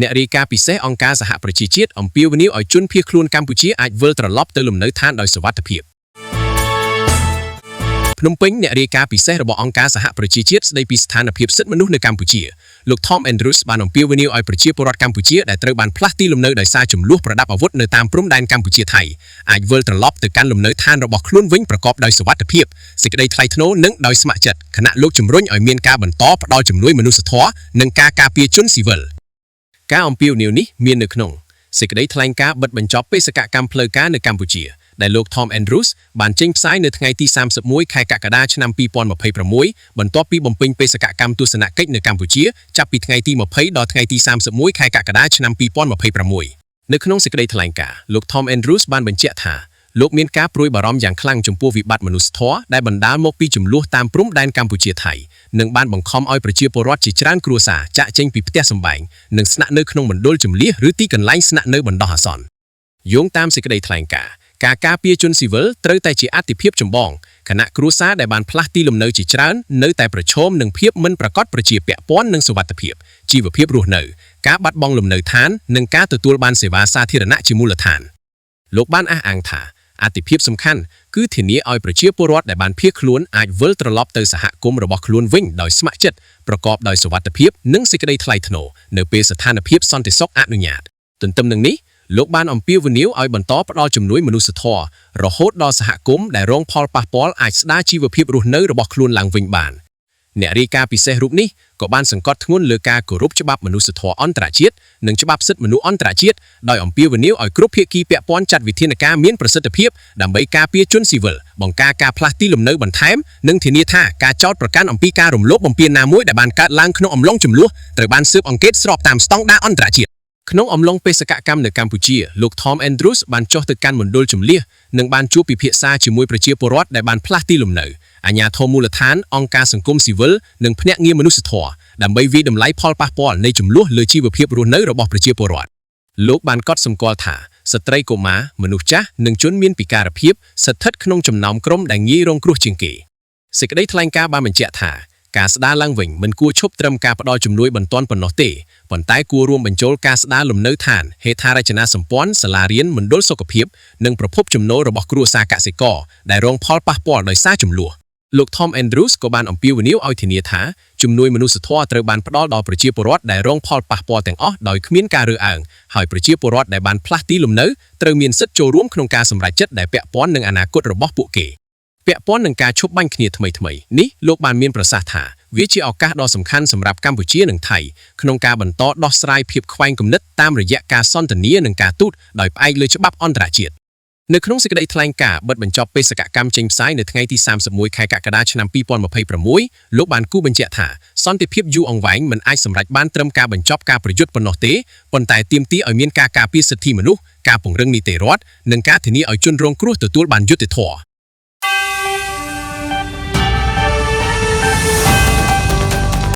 អ្នករាយការណ៍ពិសេសអង្គការសហប្រជាជាតិអំពាវនាវឲ្យជនភៀសខ្លួនកម្ពុជាអាចវិលត្រឡប់ទៅលំនៅឋានដោយសុវត្ថិភាពភ្នំពេញអ្នករាយការណ៍ពិសេសរបស់អង្គការសហប្រជាជាតិស្ដីពីស្ថានភាពសិទ្ធិមនុស្សនៅកម្ពុជាលោក Tom Andrews បានអំពាវនាវឲ្យប្រជាពលរដ្ឋកម្ពុជាដែលត្រូវបានផ្លាស់ទីលំនៅដោយសារចំនួនប្រដាប់អាវុធនៅតាមព្រំដែនកម្ពុជាថៃអាចវិលត្រឡប់ទៅកាន់លំនៅឋានរបស់ខ្លួនវិញប្រកបដោយសុវត្ថិភាពសេចក្តីថ្លៃថ្នូរនិងដោយស្ម័គ្រចិត្តខណៈលោកជំរុញឲ្យមានការបន្តផ្ដល់ជំនួយមនុស្សធម៌និងការការពារជនស៊ីវិលការអំពាវនាវនេះមាននៅក្នុងសេចក្តីថ្លែងការណ៍បិទបញ្ចប់បេសកកម្មផ្លូវការនៅកម្ពុជាដែលលោក Tom Andrews បានចេញផ្សាយនៅថ្ងៃទី31ខែកក្កដាឆ្នាំ2026បន្ទាប់ពីបំពេញបេសកកម្មទស្សនកិច្ចនៅកម្ពុជាចាប់ពីថ្ងៃទី20ដល់ថ្ងៃទី31ខែកក្កដាឆ្នាំ2026នៅក្នុងសេចក្តីថ្លែងការណ៍លោក Tom Andrews បានបញ្ជាក់ថាលោកមានការព្រួយបារម្ភយ៉ាងខ្លាំងចំពោះវិបត្តិមនុស្សធម៌ដែលបណ្ដាលមកពីចំនួនតាមព្រំដែនកម្ពុជាថៃនិងបានបង្ខំឲ្យប្រជាពលរដ្ឋជាច្រើនគ្រួសារចាកចេញពីផ្ទះសម្បែងនិងស្នាក់នៅក្នុងមណ្ឌលជម្លៀសឬទីកន្លែងស្នាក់នៅបណ្ដោះអាសន្នយោងតាមសេចក្តីថ្លែងការណ៍ការការពារជនស៊ីវិលត្រូវតែជាអាទិភាពចម្បងខណៈគ្រួសារដែលបានផ្លាស់ទីលំនៅជាច្រើននៅតែប្រឈមនឹងភាពមិនប្រាកដប្រជាពាក់ព័ន្ធនឹងសុវត្ថិភាពជីវភាពរស់នៅការបាត់បង់លំនៅឋាននិងការទទួលបានសេវាសាធារណៈជាមូលដ្ឋានលោកបានអះអាងថាអាទិភាពសំខាន់គឺធានាឲ្យប្រជាពលរដ្ឋដែលបានភៀសខ្លួនអាចវិលត្រឡប់ទៅសហគមន៍របស់ខ្លួនវិញដោយស្ម័គ្រចិត្តប្រកបដោយសុវត្ថិភាពនិងសេចក្តីថ្លៃថ្នូរនៅពេលស្ថានភាពសន្តិសុខអនុញ្ញាតទន្ទឹមនឹងនេះលោកបានអំពាវនាវឲ្យបន្តផ្ដល់ជំនួយមនុស្សធម៌រហូតដល់សហគមន៍ដែលរងផលប៉ះពាល់អាចស្ដារជីវភាពរស់នៅរបស់ខ្លួនឡើងវិញបានអ្នករាយការណ៍ពិសេសរូបនេះក៏បានសង្កត់ធ្ងន់លើការគោរពច្បាប់មនុស្សធម៌អន្តរជាតិនិងច្បាប់សិទ្ធិមនុស្សអន្តរជាតិដោយអំពាវនាវឲ្យគ្រប់ភាគីពាក់ព័ន្ធចាត់វិធានការមានប្រសិទ្ធភាពដើម្បីការពារជនស៊ីវិលបង្ការការផ្លាស់ទីលំនៅបន្ថែមនិងធានាថាការចោទប្រកាន់អំពីការរំលោភបំពានណាមួយដែលបានកើតឡើងក្នុងអំឡុងជម្លោះត្រូវបានស៊ើបអង្កេតស្របតាមស្តង់ដារអន្តរជាតិក្នុងអំឡុងបេសកកម្មនៅកម្ពុជាលោក Tom Andrews បានចុះទៅកាន់មណ្ឌលជម្លៀសនិងបានជួបពិភាក្សាជាមួយប្រជាពលរដ្ឋដែលបានផ្លាស់ទីលំនៅអាជ្ញាធរមូលដ្ឋានអង្គការសង្គមស៊ីវិលនិងភ្នាក់ងារមនុស្សធម៌ដើម្បីវិយតម្លៃផលប៉ះពាល់នៃជម្លោះលើជីវភាពរស់នៅរបស់ប្រជាពលរដ្ឋលោកបានកត់សម្គាល់ថាស្ត្រីកុមារមនុស្សចាស់និងជនមានពិការភាពស្ថិតក្នុងចំណោមក្រុមដែលងាយរងគ្រោះជាងគេសេចក្តីថ្លែងការណ៍បានបញ្ជាក់ថាការស្ដារឡើងវិញមិនគួរឈប់ត្រឹមការផ្ដល់ជំនួយបន្ទាន់ប៉ុណ្ណោះទេប៉ុន្តែគួររួមបញ្ចូលការស្ដារលំនៅឋានហេដ្ឋារចនាសម្ព័ន្ធសាលារៀនមណ្ឌលសុខភាពនិងប្រភពចំណូលរបស់គ្រួសារកសិករដែលរងផលប៉ះពាល់ដោយសារជម្លោះលោក Tom Andrews ក៏បានអំពាវនាវឲ្យធានាថាជំនួយមនុស្សធម៌ត្រូវបានផ្ដល់ដល់ប្រជាពលរដ្ឋដែលរងផលប៉ះពាល់ទាំងអស់ដោយគ្មានការរើសអើងហើយប្រជាពលរដ្ឋដែលបានផ្លាស់ទីលំនៅត្រូវមានសិទ្ធិចូលរួមក្នុងការសម្រេចចិត្តដែលពាក់ព័ន្ធនឹងអនាគតរបស់ពួកគេពាក់ព័ន្ធនឹងការឈប់បាញ់គ្នាថ្មីៗនេះលោកបានមានប្រសាសន៍ថាវាជាឱកាសដ៏សំខាន់សម្រាប់កម្ពុជានិងថៃក្នុងការបន្តដោះស្រាយភាពខ្វែងគំនិតតាមរយៈការសន្ទនានិងការទូតដោយផ្អែកលើច្បាប់អន្តរជាតិនៅក្នុងសេចក្តីថ្លែងការណ៍បិទបញ្ចប់បេសកកម្មចេញផ្សាយនៅថ្ងៃទី31ខែកក្កដាឆ្នាំ2026លោកបានគូបញ្ជាក់ថាសន្តិភាពយូរអង្វែងមិនអាចសម្រេចបានត្រឹមការបញ្ចប់ការប្រយុទ្ធប៉ុណ្ណោះទេប៉ុន្តែទាមទារឲ្យមានការការពារសិទ្ធិមនុស្សការពង្រឹងនីតិរដ្ឋនិងការធានាឲ្យជនរងគ្រោះទទួលបានយុត្តិធម៌